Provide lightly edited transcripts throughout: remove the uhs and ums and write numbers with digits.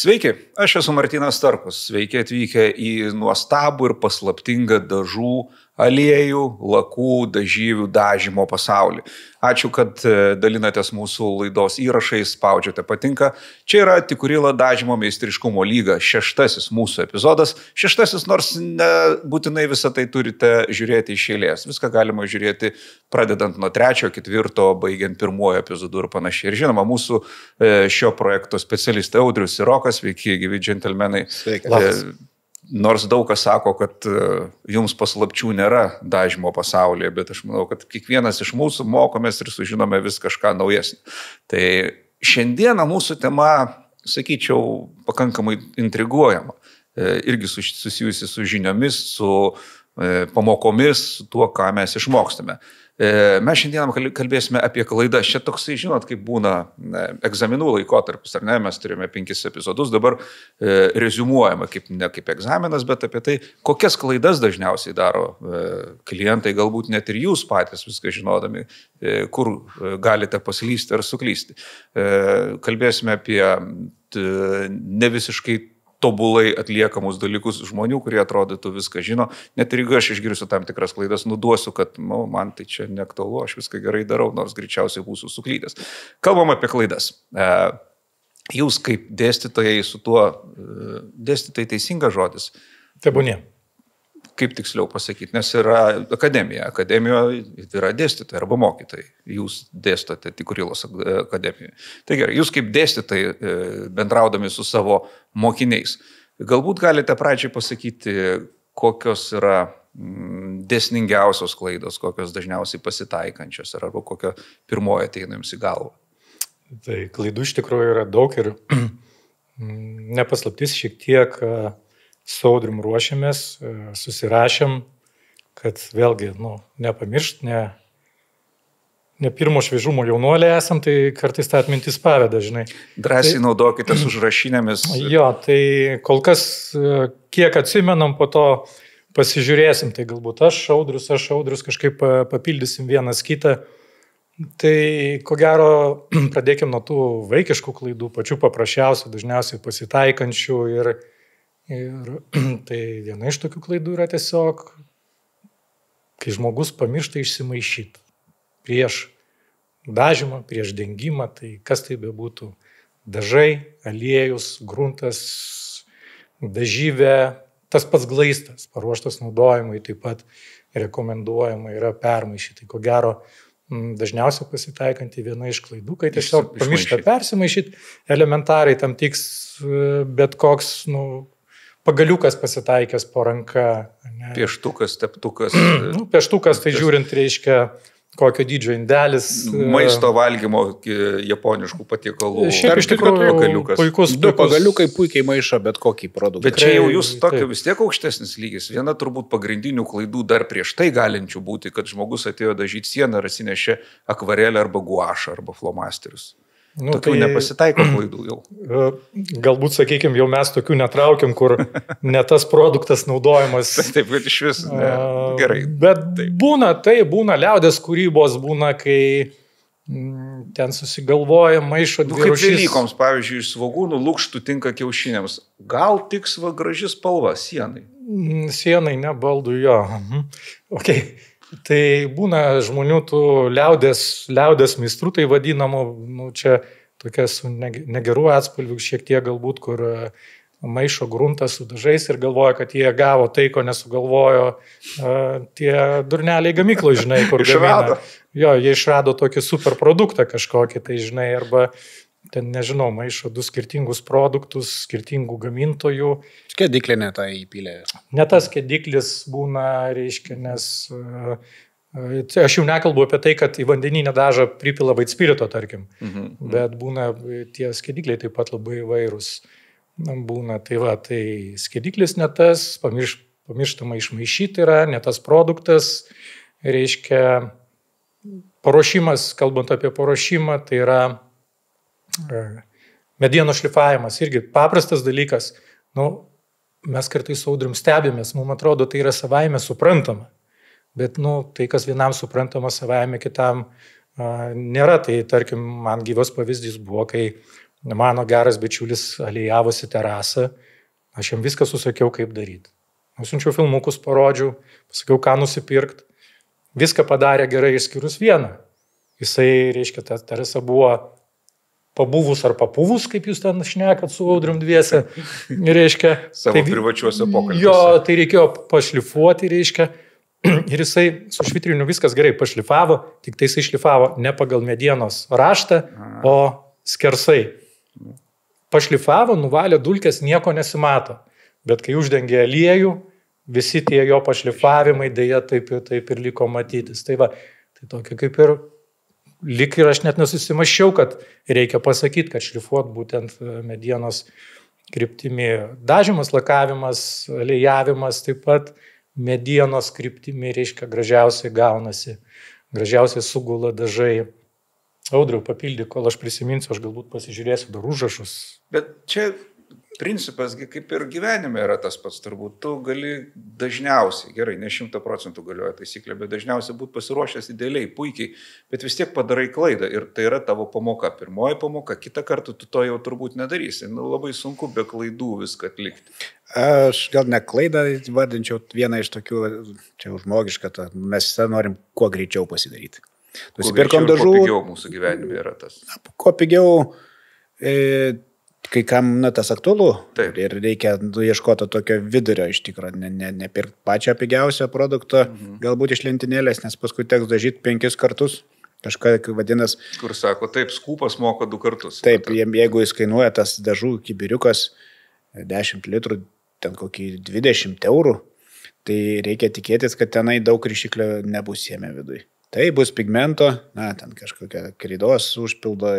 Sveiki, aš esu Martynas Starkus. Sveiki atvykę į nuostabų ir paslaptingą dažų, aliejų, lakų, dažyvių dažymo pasaulį. Ačiū, kad dalinatės mūsų laidos įrašais, spaudžiate patinka. Čia yra Tikurila dažymo meistriškumo lyga, 6 mūsų epizodas. 6, nors nebūtinai visą tai turite žiūrėti iš eilės. Viską galima žiūrėti pradedant nuo 3, 4, baigiant 1 epizodu ir panašiai. Ir žinoma, mūsų šio projekto specialistai Audrius ir Rokas, sveiki, gyvi džentelmenai. Sveiki. Nors daug kas sako, kad jums paslapčių nėra dažymo pasaulyje, bet aš manau, kad kiekvienas iš mūsų mokomės ir sužinome vis kažką naujesnį. Tai šiandieną mūsų tema, sakyčiau, pakankamai intriguojama. Irgi susijusi su žiniomis, su pamokomis, su tuo, ką mes išmokstame. Mes šiandieną kalbėsime apie klaidas. Čia toksai, žinot, kaip būna egzaminų laikotarpis, ar ne? Mes turime 5 epizodus, dabar reziumuojame ne kaip egzaminas, bet apie tai, kokias klaidas dažniausiai daro klientai, galbūt net ir jūs patys viską žinodami, kur galite paslysti ar suklysti. Kalbėsime apie ne visiškai tobulai atliekamus dalykus žmonių, kurie atrodytų viską žino. Net ir jeigu aš išgirsiu tam tikras klaidas, nuduosiu, kad man tai čia neaktualu, aš viską gerai darau, nors greičiausiai būsiu suklydęs. Kalbam apie klaidas. Jūs kaip dėstytojai su tuo, dėstytojai teisingas žodis? Tebūnie. Kaip tiksliau pasakyti, nes yra akademija. Akademijoje yra dėstytojai arba mokytojai. Jūs dėstote Tikurilos akademijoje. Tai gerai, jūs kaip dėstytojai bendraudami su savo mokiniais, galbūt galite pradžiai pasakyti, kokios yra dėsningiausios klaidos, kokios dažniausiai pasitaikančios, arba kokia pirmoji ateina jums į galvą. Tai klaidų iš tikrųjų yra daug ir nepaslaptis šiek tiek su Audrium ruošiamės, susirašėm, kad vėlgi, nepamiršt, ne pirmo šviežumo jaunuoliai esam, tai kartais tą atmintis paveda, žinai. Drąsiai naudokite su užrašinėmis. Jo, tai kol kas, kiek atsimenam, po to pasižiūrėsim, tai galbūt aš Audrius kažkaip papildysim vienas kitą. Tai ko gero, pradėkim nuo tų vaikiškų klaidų, pačių paprasčiausių, dažniausiai pasitaikančių ir tai viena iš tokių klaidų yra tiesiog, kai žmogus pamiršta išsimaišyti prieš dažymą, prieš dengimą, tai kas tai bebūtų, dažai, aliejus, gruntas, dažyvė, tas pats glaistas, paruoštas naudojimui, taip pat rekomenduojama yra permaišyti. Tai ko gero, dažniausiai pasitaikanti viena iš klaidų, kai tiesiog pamiršta persimaišyti, elementariai tam tiks bet koks, pagaliukas pasitaikęs po ranka. Ne? Pieštukas, teptukas. Pieštukas, tai žiūrint, reiškia, kokio dydžio indelis. Maisto valgymo japoniškų patiekalų. Šiaip iš tikrųjų puikus. Du pagaliukai puikiai maišo bet kokį produktą. Bet čia jau jūs tokio vis tiek aukštesnis lygis. Viena turbūt pagrindinių klaidų dar prieš tai galinčių būti, kad žmogus atėjo dažyti sieną ir atsinešė akvarelę arba guašą arba flomasterius. Tokių nepasitaiko klaidų jau. Galbūt, sakykime, jau mes tokių netraukiam, kur ne tas produktas naudojamas. Taip, kad iš vis gerai. Bet taip. būna liaudės kūrybos, būna, kai ten susigalvoja, maišo dviračius. Kaip Velykoms, pavyzdžiui, iš svogūnų lukštų tinka kiaušiniams. Gal tiks graži spalva sienai? Sienai, ne baldų, jo. Okay. Tai būna žmonių tų liaudės meistrų, tai vadinamų, čia tokia su negerų atspalvių šiek tiek galbūt, kur maišo gruntą su dažais ir galvoja, kad jie gavo tai, ko nesugalvojo tie durneliai gamykloje, žinai, kur gamina. Jo, jie išrado tokį super produktą kažkokį, tai žinai, arba ten, nežinau, maišo 2 skirtingus produktus, skirtingų gamintojų. Skediklė ne tą įpylė. Ne tas skediklis būna, reiškia, nes aš jau nekalbu apie tai, kad į vandeninę dažą pripila vaitspirito, tarkim, bet būna tie skedikliai taip pat labai įvairūs. Būna, tai skediklis ne tas, pamirštama išmaišyti yra, ne tas produktas, reiškia, paruošimas, kalbant apie paruošimą, tai yra medienos šlifavimas, irgi paprastas dalykas. Mes kartais su Audrium stebimės, mums atrodo, tai yra savaime suprantama, bet tai, kas vienam suprantama, savaime kitam nėra. Tai, tarkim, man gyvas pavyzdys buvo, kai Mano geras bičiulis alijavosi terasą, aš jam viską susakiau, kaip daryti. Nusinčiau filmukus, parodžiau, pasakiau, ką nusipirkti. Viską padarė gerai išskyrus vieną. Jisai, reiškia, ta terasa buvo pabuvus ar papuvus, kaip jūs ten šnekat su Audrium dviese. Reiškia, savo privačiuose pokalbiuose. Jo, tai reikėjo pašlifuoti, reiškia. Ir jisai su švitriniu viskas gerai pašlifavo, tik tai jisai šlifavo ne pagal medienos raštą, o skersai. Pašlifavo, nuvalė dulkės, nieko nesimato. Bet kai uždengė aliejų, visi tie jo pašlifavimai dėja taip ir liko matytis. Tai va, tai tokia kaip ir lik ir aš net nesusimaščiau, kad reikia pasakyti, kad šlifuot būtent medienos kryptimi. Dažymas, lakavimas, alijavimas taip pat medienos kryptimi, reiškia, gražiausiai gaunasi, gražiausiai sugula dažai. Audriau, papildyk, kol aš prisiminsiu, aš galbūt pasižiūrėsiu dar užrašus. Bet čia principas, kaip ir gyvenime yra tas pats, turbūt tu gali dažniausiai, gerai, ne 100% galioja taisyklė, bet dažniausiai būti pasiruošęs idealiai, puikiai, bet vis tiek padarai klaidą ir tai yra tavo pamoka. Pirmoji pamoka, kitą kartą tu to jau turbūt nedarysi. Labai sunku be klaidų viską atlikti. Aš gal ne klaidą vardinčiau vieną iš tokių, čia žmogiška, mes visą norim kuo greičiau pasidaryti. Nusipirkom dažų. Kuo pigiau mūsų gyvenime yra tas. Kuo pigiau, kai kam tas aktualu. Taip. Ir reikia ieškoti tokio vidurio iš tikrųjų, ne pirkti pačią pigiausią produktą, galbūt iš lentynėlės, nes paskui teks dažyti 5 kartus. Kažką vadinasi. Kur sako, taip, skūpas moka 2 kartus. Taip, jeigu jis kainuoja tas dažų kibiriukas 10 litrų, ten kokį 20 eurų, tai reikia tikėtis, kad tenai daug ryšiklio nebus jame viduje. Tai bus pigmento, ten kažkokia kreidos užpildo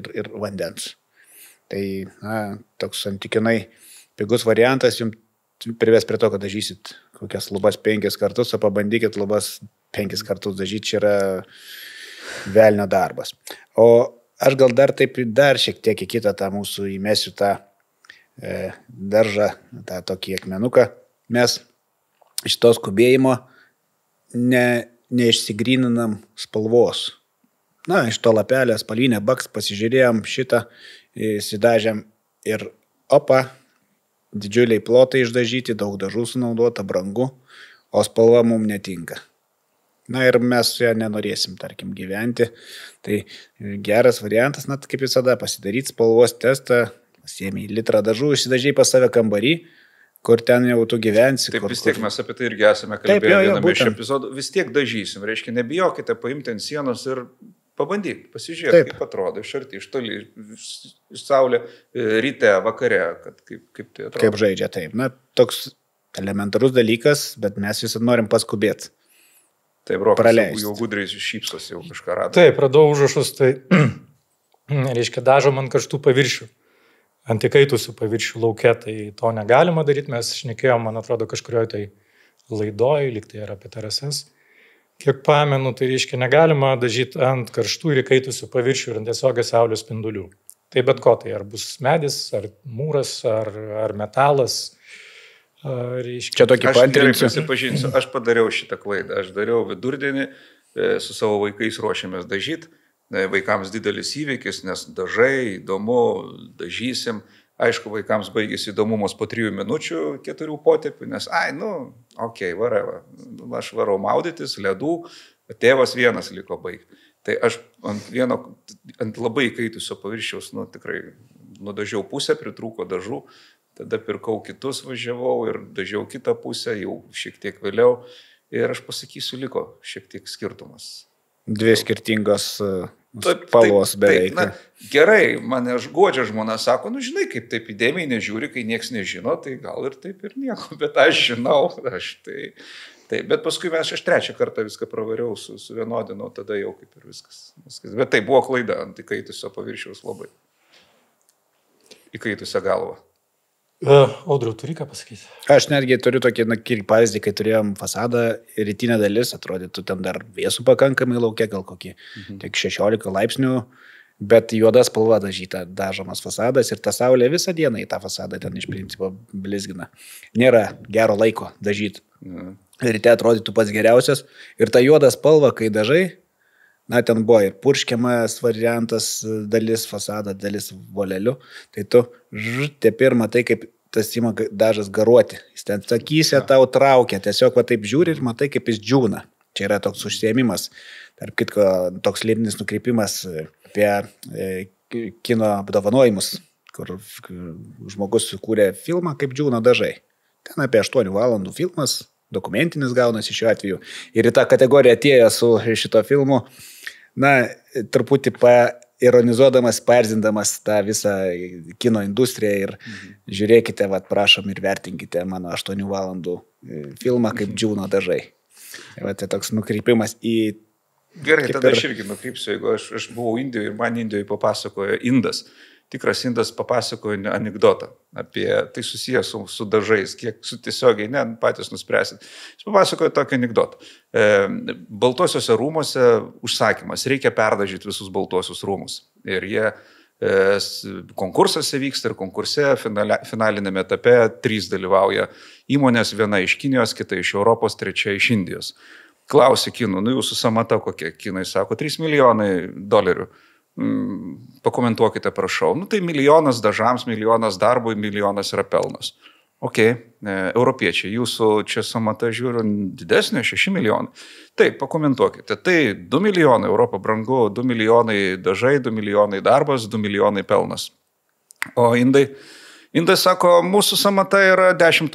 ir vandens. Tai toks santykinai pigus variantas jums prives prie to, kad dažysit kokias lubas 5 kartus, o pabandykit lubas 5 kartus dažyti, čia yra velnio darbas. O aš gal dar šiek tiek į kitą tą mūsų įmesiu tą daržą, tą tokį akmenuką. Mes iš to skubėjimo neišsigryninam spalvos. Iš to lapelio spalvinę baks pasižiūrėjom šitą, įsidažėm ir didžiuliai plotai išdažyti, daug dažų sunaudota, brangu, o spalva mums netinka. Ir mes su ją nenorėsim, tarkim, gyventi. Tai geras variantas, kaip visada, pasidaryti spalvos testą, pasiėmė litrą dažų, išsidažiai pas save kambarį, kur ten jau tu gyvensi. Taip, vis tiek mes apie tai irgi esame kalbėję viename iš epizodų. Vis tiek dažysim, reiškia, nebijokite paimti ant sienos ir pabandyti, pasižiūrėti, kaip atrodo, iš arti, iš toli, iš saulė, ryte, vakare, kaip tai atrodo. Kaip žaidžia, taip. Toks elementarus dalykas, bet mes visą norim paskubėti. Taip, Rokas jau gudriai šypsos, jau kažką rado. Taip, radau užrašus, tai reiškia, dažom ant karštų paviršių. Ant įkaitusių paviršių lauke, tai to negalima daryti. Mes šnekėjom, man atrodo, kažkurioje tai laidoje, lyg tai yra apie terasas. Kiek pamenu, tai reiškia, negalima dažyti ant karštų ir įkaitusių paviršių ir ant tiesiogės saulės spindulių. Tai bet ko, tai ar bus medis, ar mūras, ar metalas. Reiškia, čia tokį paantrinsiu. Aš prisipažinsiu, aš padariau šitą klaidą. Aš dariau vidurdienį, su savo vaikais ruošėmės dažyti. Vaikams didelis įvykis, nes dažai, įdomu, dažysim. Aišku, vaikams baigėsi įdomumas po 3 minučių, 4 potėpių, nes, varava. Aš varau maudytis, ledų, tėvas vienas liko baigti. Tai aš ant labai įkaitusio paviršiaus, tikrai nudažiau pusę, pritrūko dažų, tada pirkau kitus, važiavau ir dažiau kitą pusę, jau šiek tiek vėliau. Ir aš pasakysiu, liko šiek tiek skirtumas. 2 skirtingos spalvos beveik. Gerai, mane guodžia žmona, sako, žinai, kaip taip įdėmiai nežiūri, kai nieks nežino, tai gal ir taip ir nieko, bet aš žinau, bet paskui aš 3 kartą viską pravariau, suvienodinau, tada jau kaip ir viskas. Bet tai buvo klaida ant įkaitusio paviršiaus labai. Įkaitusią galvą. Audriau, turi ką pasakyti? Aš netgi turiu tokį pavyzdį, kai turėjom fasadą, rytinė dalis, atrodytų ten dar vėsų pakankamai laukia, gal kokį tik 16 laipsnių, bet juoda spalva dažyta, dažomas fasadas ir ta saulė visą dieną į tą fasadą ten iš principo blizgina. Nėra gero laiko dažyti. Ryte atrodytų pats geriausias ir ta juoda spalva, kai dažai, Na, ten buvo ir purškiamas variantas, dalis fasado, dalis voleliu. Tai tu tepi ir matai, kaip tas ima dažas garuoti. Jis ten akyse tau traukia, tiesiog va taip žiūri ir matai, kaip jis džiūna. Čia yra toks užsiėmimas. Tarp kitko, toks lyrinis nukreipimas apie kino apdovanojimus, kur žmogus sukūrė filmą, kaip džiūna dažai. Ten apie 8 valandų filmas, dokumentinis gaunasi šiuo atveju. Ir į tą kategoriją atėjo su šito filmu, na, truputį paironizuodamas, paerzindamas tą visą kino industriją ir žiūrėkite, prašom ir vertinkite mano 8 valandų filmą, kaip džiūna dažai. Tai toks nukreipimas į... Gerai, tada aš irgi nukreipsiu, jeigu aš buvau Indijoje ir man Indijoje papasakojo indas. Tikras indas papasakojo anekdotą apie tai susijęs su dažais, kiek su tiesiogiai, ne, patys nuspręsit. Jis papasakojo tokį anekdotą. Baltuosiuose rūmuose užsakymas, reikia perdažyti visus baltuosius rūmus. Ir jie konkursuose vyksta ir konkurse finalinėme etape 3 dalyvauja įmonės, viena iš Kinijos, kita iš Europos, trečia iš Indijos. Klausė kinų, jūsų samata kokia? Kinai sako, $3 milijonai. Pakomentuokite, prašau. Tai milijonas dažams, milijonas darbui, milijonas yra pelnas. Ok, europiečiai, jūsų čia samata žiūriu didesnė, 6 milijonai. Taip, pakomentuokite. Tai 2 milijonai, Europa brangu, 2 milijonai dažai, 2 milijonai darbas, 2 milijonai pelnas. O indai sako, mūsų samata yra $10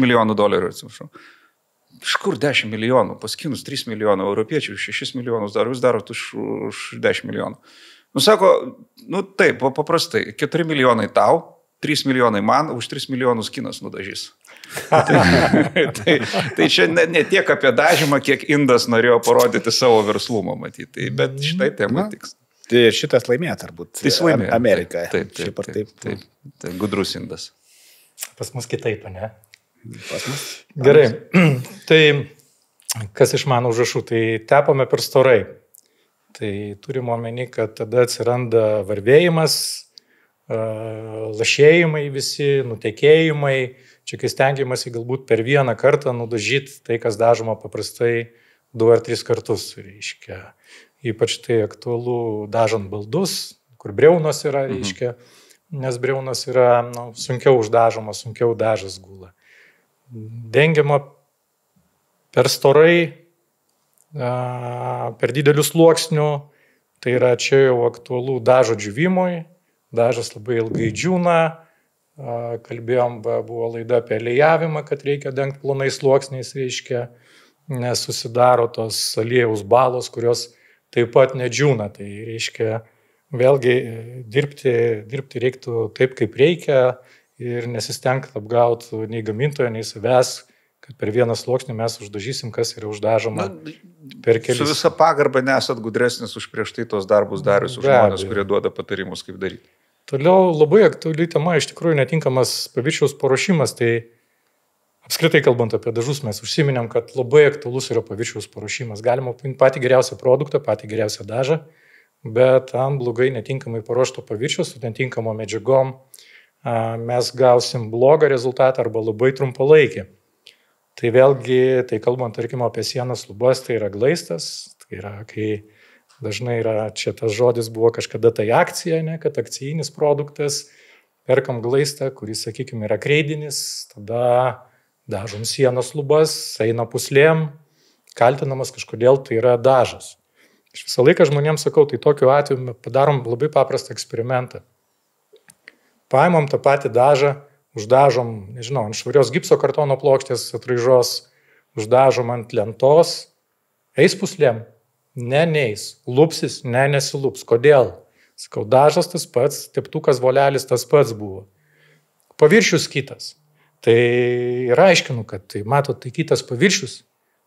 milijonų dolerių, atsiprašau. Iš kur 10 milijonų? Pas kinus 3 milijonų, europiečių 6 milijonus dar, jūs darot už 10 milijonų. Sako, taip, paprastai, 4 milijonai tau, 3 milijonai man, už 3 milijonus kinas nudažys. Tai čia ne tiek apie dažymą, kiek indas norėjo parodyti savo verslumą, matyti, bet šitai tema tiks. Tai šitas laimėjo turbūt. Tai laimėjo. Amerika. Taip. Tai gudrus indas. Pas mus kitaip, ne? Pas mus. Gerai. Tai kas iš mano užrašų? Tai tepame per storai. Tai turime omeny, kad tada atsiranda varvėjimas, lašėjimai visi, nutekėjimai. Čia kai stengiamasi galbūt per vieną kartą nudažyti tai, kas dažoma paprastai 2 ar 3 kartus. Reiškia. Ypač tai aktualu dažant baldus, kur briaunos yra, reiškia, nes briaunos yra sunkiau uždažoma, sunkiau dažas gula. Dengiama per storai, per didelių sluoksnių, tai yra čia jau aktualu dažo džiūvimui, dažas labai ilgai džiūna, kalbėjom, buvo laida apie aliejavimą, kad reikia dengti plonais sluoksniais, reiškia, nes susidaro tos aliejaus balos, kurios taip pat nedžiūna, tai reiškia, vėlgi dirbti reiktų taip, kaip reikia ir nesistengti apgauti nei gamintojo, nei savęs, kad per vieną sluoksnį mes uždažysim, kas yra uždažoma per kelis. Su visa pagarba nesat gudresnis už prieš tai tos darbus darius, už žmonės, kurie duoda patarimus, kaip daryti. Toliau labai aktuali tema, iš tikrųjų netinkamas paviršiaus paruošimas, tai apskritai kalbant apie dažus, mes užsiminėm, kad labai aktualus yra paviršiaus paruošimas. Galima patį geriausią produktą, patį geriausią dažą, bet ant blogai netinkamai paruošto paviršiaus su netinkamo medžiagom mes gausim blogą rezultatą arba labai trumpalaikį. Tai vėlgi, tai kalbant, tarkim, apie sienos lubas, tai yra glaistas, tai yra, kai dažnai yra, čia tas žodis buvo kažkada tai akcija, ne, kad akcijinis produktas, perkam glaistą, kuris, sakykime, yra kreidinis, tada dažom sienos lubas, eina puslėm, kaltinamas kažkodėl tai yra dažas. Aš visą laiką žmonėms sakau, tai tokiu atveju padarom labai paprastą eksperimentą. Paimam tą patį dažą, uždažom, nežinau, ant švarios gipso kartono plokštės atraižos, uždažom ant lentos, eis puslėm, neis, lupsis, nesilups. Kodėl? Sakau, dažas tas pats, teptukas volelis tas pats buvo. Paviršius kitas. Tai ir aiškinu, kad tai matot, tai kitas paviršius.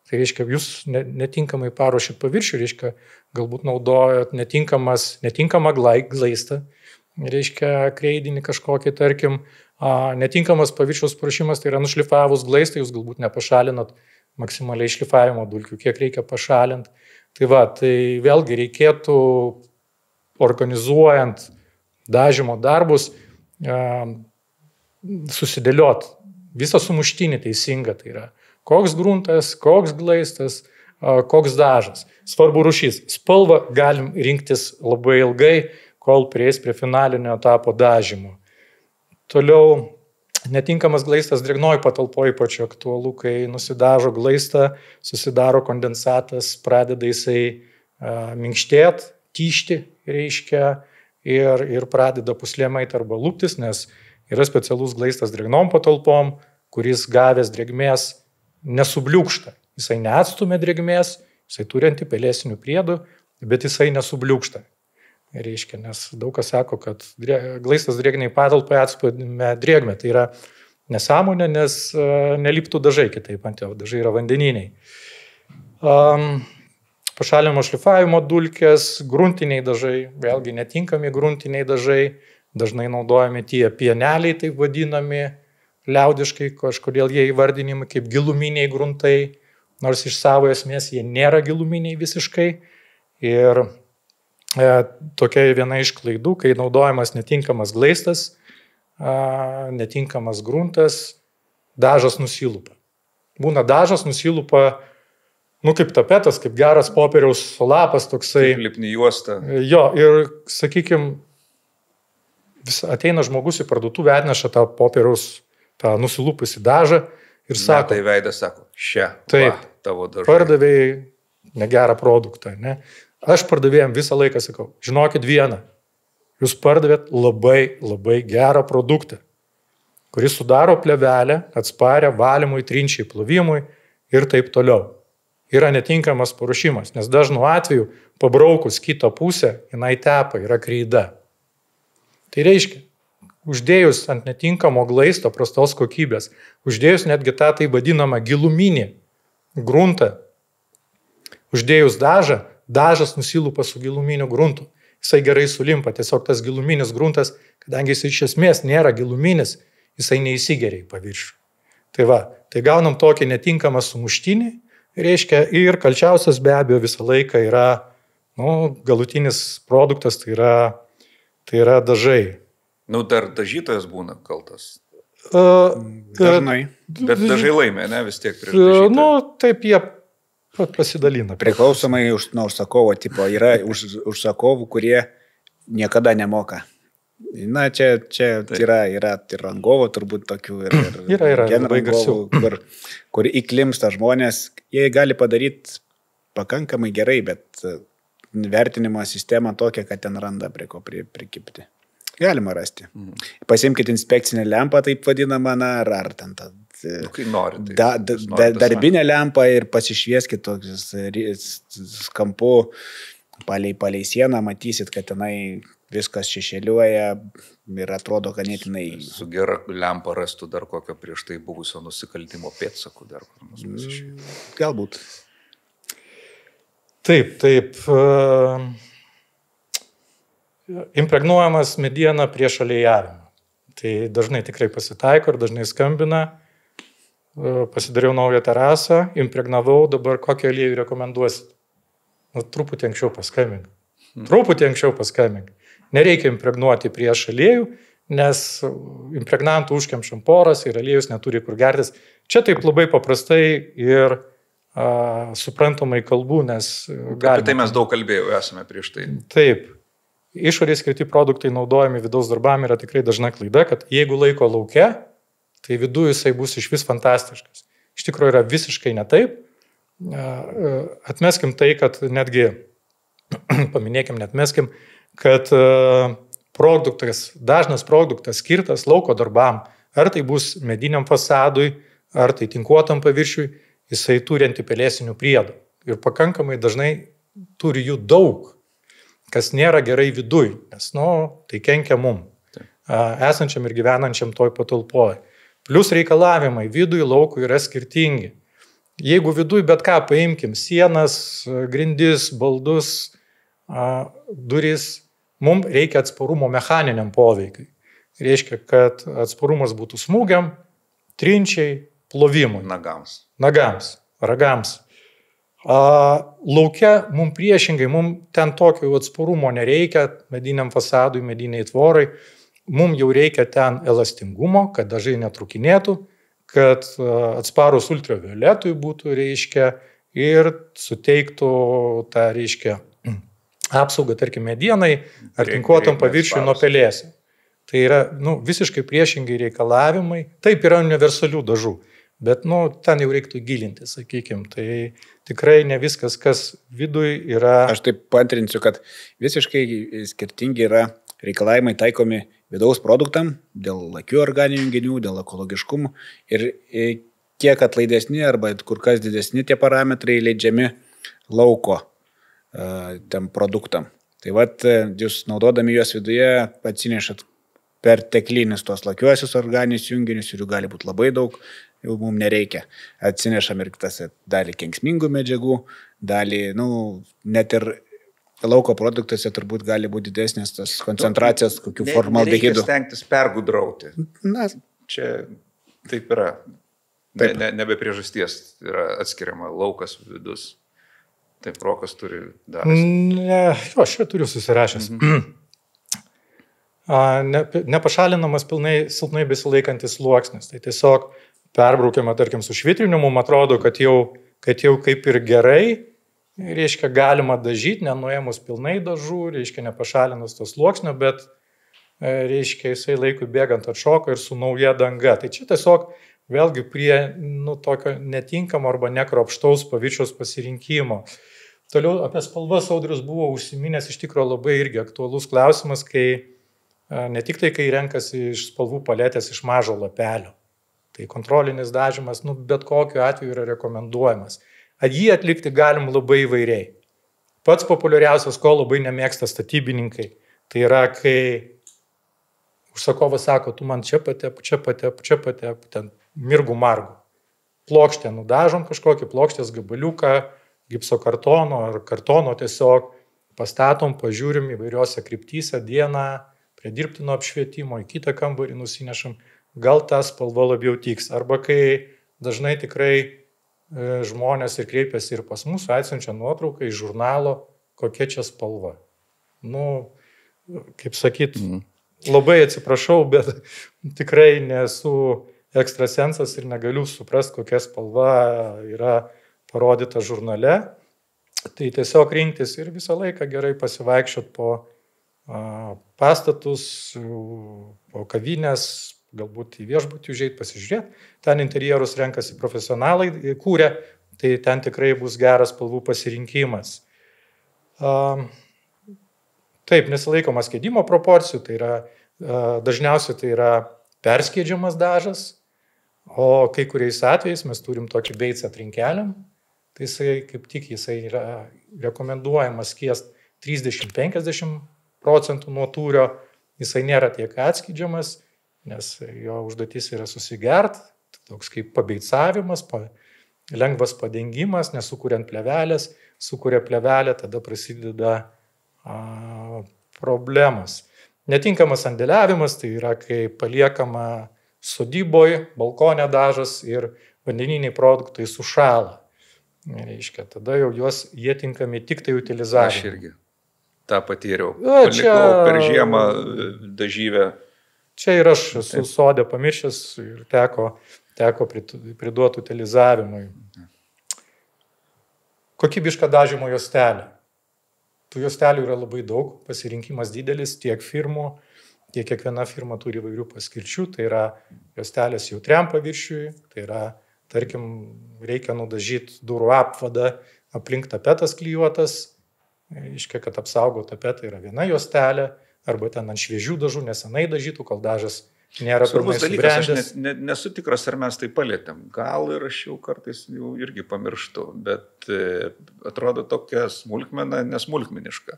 Tai reiškia, jūs netinkamai paruošit paviršių, reiškia, galbūt naudojot netinkamą glaistą, reiškia, kreidinį kažkokį, tarkim, netinkamas paviršiaus paruošimas, tai yra nušlifavus glaistą, jūs galbūt nepašalinat maksimaliai šlifavimo dulkių, kiek reikia pašalinti. Tai va, tai vėlgi reikėtų, organizuojant dažymo darbus, susidėliot visą sumuštinį teisingą, tai yra koks gruntas, koks glaistas, koks dažas. Svarbu rūšys. Spalvą galim rinktis labai ilgai, kol prieis prie finalinio etapo dažymo. Toliau netinkamas glaistas drėgnoj patalpoje ypač aktualu, kai nusidažo glaistą, susidaro kondensatas, pradeda jisai minkštėti, tyšti, reiškia, ir pradeda puslėm eit arba lūptis, nes yra specialus glaistas drėgnom patalpom, kuris gavęs drėgmės nesubliūkšta. Jisai neatstumia drėgmės, jisai turi antipelėsinių priedų, bet jisai nesubliūkšta. Reiškia, nes daug kas sako, kad glaistas drėgniai patalpai atstumia drėgmę. Tai yra nesąmonė, nes neliptų dažai kitaip ant jo, dažai yra vandeniniai. Pašalinimo šlifavimo dulkės, gruntiniai dažai, vėlgi netinkami gruntiniai dažai, dažnai naudojami tie pieneliai, taip vadinami, liaudiškai, kažkodėl jie įvardinimi kaip giluminiai gruntai, nors iš savo esmės jie nėra giluminiai visiškai. Ir tokia viena iš klaidų, kai naudojamas netinkamas glaistas, netinkamas gruntas, dažas nusilupa. Būna dažas nusilupa, kaip tapetas, kaip geras popieriaus lapas toksai. Kaip lipni juosta. Jo, ir sakykime, ateina žmogus į parduotuvę, atneša tą popieriaus, tą nusilupusį dažą ir sako. Tai veidas sako, taip, tavo dažai. Pardavėjai negerą produktą, ne? Aš pardavėjom visą laiką sakau, žinokit vieną, jūs pardavėt labai, labai gerą produktą, kuris sudaro plėvelę, atsparę valymui, trinčiai, plovimui ir taip toliau. Yra netinkamas paruošimas, nes dažnu atveju pabraukus kitą pusę, jinai tepa, yra kreida. Tai reiškia, uždėjus ant netinkamo glaisto prastos kokybės, uždėjus netgi tą tai vadinamą giluminį gruntą, uždėjus dažą, dažas nusilupa su giluminiu gruntu. Jisai gerai sulimpa, tiesiog tas giluminis gruntas, kadangi jisai iš esmės nėra giluminis, jisai neįsigeria į paviršių. Tai va, tai gaunam tokį netinkamą sumuštinį, reiškia, ir kalčiausias be abejo visą laiką yra, galutinis produktas, tai yra dažai. Dar dažytojas būna kaltas. Dažnai. Bet dažai laimė, ne, vis tiek prieš dažytoją. Taip jie pasidalina. Priklausomai nuo užsakovo tipo. Yra užsakovų, kurie niekada nemoka. Na, čia yra ir rangovo turbūt tokių, ir genrangovų, kur įklimsta žmonės. Jie gali padaryti pakankamai gerai, bet vertinimo sistema tokia, kad ten randa prie ko prikipti. Galima rasti. Pasimkite inspekcinę lempą, taip vadinamą, ar ten tą kai nori, darbinę lempą ir pasišvieskit tokius kampu palei sieną, matysit, kad tenai viskas šešėliuoja ir atrodo ganėtinai. Su gera lempa rastų dar kokio prieš tai buvusio nusikaltimo pėdsakų dar kur nors pasižiūrėjau. Galbūt. Taip. Impregnuojamas mediena prieš aliejavimą. Tai dažnai tikrai pasitaiko ir dažnai skambina. Pasidariau naują terasą, impregnavau, dabar kokį aliejų rekomenduosit? Truputį anksčiau paskambink. Nereikia impregnuoti prieš aliejų, nes impregnantų užkemšam poras ir aliejus neturi kur gertis. Čia taip labai paprastai ir suprantamai kalbu, nes galime. Apie tai mes daug kalbėjome esame prieš tai. Taip. Išorės skirti produktai naudojami vidaus darbam yra tikrai dažna klaida, kad jeigu laiko lauke, tai viduje jisai bus iš vis fantastiškas. Iš tikrųjų yra visiškai ne taip. Atmeskim tai, kad netgi, neatmeskim, kad dažnas produktas skirtas lauko darbam, ar tai bus mediniam fasadui, ar tai tinkuotam paviršiui, jisai turi antipelėsinių priedų. Ir pakankamai dažnai turi jų daug, kas nėra gerai viduj, nes tai kenkia mum, esančiam ir gyvenančiam toj patalpoj. Plius reikalavimai vidui laukui yra skirtingi. Jeigu vidui bet ką paimkim, sienas, grindis, baldus, duris, mums reikia atsparumo mechaniniam poveikiai. Reiškia, kad atsparumas būtų smūgiam, trinčiai, plovimui. Nagams, ragams. Lauke mums priešingai, mums ten tokio atsparumo nereikia, mediniam fasadui, mediniai tvorai. Mums jau reikia ten elastingumo, kad dažai netrukinėtų, kad atsparus ultravioletui būtų, reiškia, ir suteiktų tą, reiškia, apsaugą, tarkim, medienai ar tinkuotam paviršiui nuo pelėsio. Tai yra visiškai priešingai reikalavimai. Taip yra universalių dažų, bet ten jau reiktų gilinti, sakykime. Tai tikrai ne viskas, kas viduj yra. Aš taip paantrinsiu, kad visiškai skirtingi yra reikalavimai taikomi vidaus produktam dėl lakių organinių junginių, dėl ekologiškumų ir kiek atlaidesni arba kur kas didesni tie parametrai leidžiami lauko tam produktam. Tai vat jūs naudodami juos viduje atsinešat perteklinis tuos lakiuosius organinius junginius ir jų gali būti labai daug, jau mums nereikia. Atsinešam ir tas dalį kenksmingų medžiagų, dalį, net ir lauko produktuose turbūt gali būti didesnės tas koncentracijos kokių formaldehidų. Nereikia stengtis pergudrauti. Čia taip yra. Nebe priežasties yra atskiriama laukas vidus. Taip, Rokas turi dar. Aš čia turiu susirašęs. Nepašalinamas pilnai silpnai besilaikantis sluoksnis. Tai tiesiog perbraukiama, tarkim, su švitrinimu, atrodo, kad jau kaip ir gerai, reiškia, galima dažyti, nenuėmus pilnai dažų, reiškia, nepašalinus to sluoksnio, bet, reiškia, jisai laikui bėgant atšoka ir su nauja danga. Tai čia tiesiog vėlgi prie tokio netinkamo arba nekropštaus paviršiaus pasirinkimo. Toliau apie spalvas Audrius buvo užsiminęs, iš tikrųjų labai irgi aktualus klausimas, kai ne tik tai, kai renkasi iš spalvų paletės iš mažo lapelio. Tai kontrolinis dažymas, bet kokiu atveju yra rekomenduojamas. Jį atlikti galim labai įvairiai. Pats populiariausias, ko labai nemėgsta statybininkai, tai yra, kai užsakovas sako, tu man čia patep, ten mirgų margų. Plokštę nudažom kažkokį plokštės gabaliuką, gipso kartono ar kartono tiesiog pastatom, pažiūrim įvairiose kryptyse dieną, prie dirbtino apšvietimo, į kitą kambarį nusinešam, gal ta spalva labiau tiks. Arba kai dažnai tikrai žmonės ir kreipiasi ir pas mus, atsiunčia nuotrauką iš žurnalo, kokia čia spalva. Kaip sakyt, labai atsiprašau, bet tikrai nesu ekstrasensas ir negaliu suprasti, kokia spalva yra parodyta žurnale. Tai tiesiog rinktis ir visą laiką gerai pasivaikščiot po pastatus, po kavinės, galbūt į viešbutį užeit pasižiūrėti. Ten interjerus renkasi profesionalai kūrė, tai ten tikrai bus geras spalvų pasirinkimas. Taip, nesilaikomas skiedimo proporcijų, tai yra dažniausiai tai yra perskiedžiamas dažas, o kai kuriais atvejais mes turim tokį beicą trinkeliam, tai jisai kaip tik jisai yra rekomenduojamas skiest 30-50% nuo tūrio, jisai nėra tiek atskiedžiamas, nes jo užduotis yra susigert, toks kaip pabeicavimas, lengvas padengimas, nesukuriant plevelės, sukuria plevelę, tada prasideda problemas. Netinkamas sandėliavimas, tai yra, kai paliekama sodyboje, balkone dažas ir vandeniniai produktai sušąla. Reiškia, tada jau jie tinkami tik tai utilizavimui. Aš irgi tą patyriau. Palikau per žiemą dažyvę. Čia ir aš esu sodė pamiršęs ir teko priduoti utilizavimui. Kokybiška dažymo juostelė. Tų juostelių yra labai daug, pasirinkimas didelis, tiek firmų, tiek kiekviena firma turi įvairių paskirčių. Tai yra juostelės jautriam paviršiui, tai yra, tarkim, reikia nudažyti durų apvadą, aplink tapetas klijuotas, reiškia, kad apsaugo tapetą yra viena juostelė, arba ten ant šviežių dažų, nesenai dažytų, kol dažas nėra pilnai subrendęs. Aš nesu tikras, ar mes tai palėtėm. Gal ir aš jau kartais jau irgi pamirštu, bet atrodo tokia smulkmena, nesmulkmeniška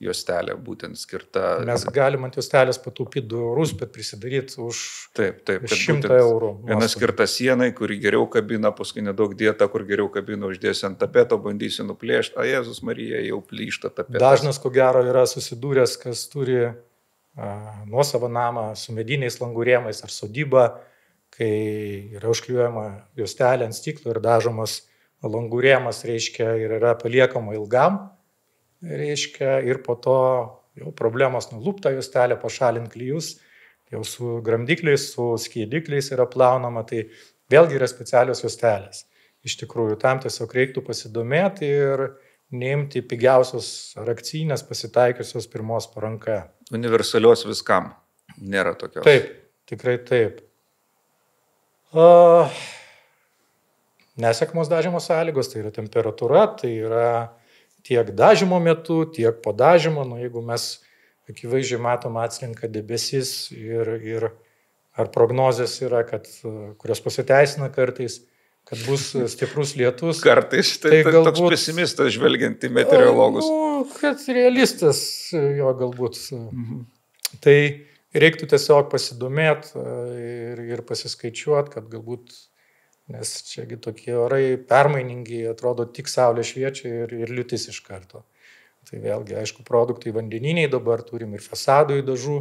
juostelė būtent skirta. Mes galim ant juostelės pataupyti 2 eurus, bet prisidaryti už taip, 100 eurų. Viena skirta sienai, kuri geriau kabina, paskui nedaug dieta, kur geriau kabina, uždėsi ant tapeto, bandysi nuplėšti, o Jėzus Marija jau plyšta tapetas. Dažnas, ko gero, yra susidūręs, kas turi nuosavą namą su mediniais langų rėmais ar sodybą, kai yra užklijuojama juostelė ant stiklo ir dažomas langų rėmas, reiškia, ir yra paliekama ilgam, reiškia, ir po to jau problemos nulupta juostelė, pašalint klijus, jau su gramdikliais, su skiedikliais yra plaunama, tai vėlgi yra specialios juostelės. iš tikrųjų tam tiesiog reiktų pasidomėti ir neimti pigiausios ar akcinės pasitaikiusios pirmos paranka. Universalios viskam nėra tokios. Taip, tikrai taip. Nesekmos dažymo sąlygos, tai yra temperatūra, tai yra tiek dažymo metu, tiek po dažymo. Jeigu mes akivaizdžiai matom atslinka debesis ir ar prognozės yra, kurios pasiteisina kartais, kad bus stiprus lietus. Kartais tai galbūt, toks pesimistas žvelgiant į meteorologus. Kad realistas jo galbūt. Tai reiktų tiesiog pasidomėti ir pasiskaičiuoti, kad galbūt, nes čiagi tokie orai permainingi, atrodo tik saulė šviečia ir liūtis iš karto. Tai vėlgi, aišku, produktai vandeniniai dabar turim ir fasadų dažų,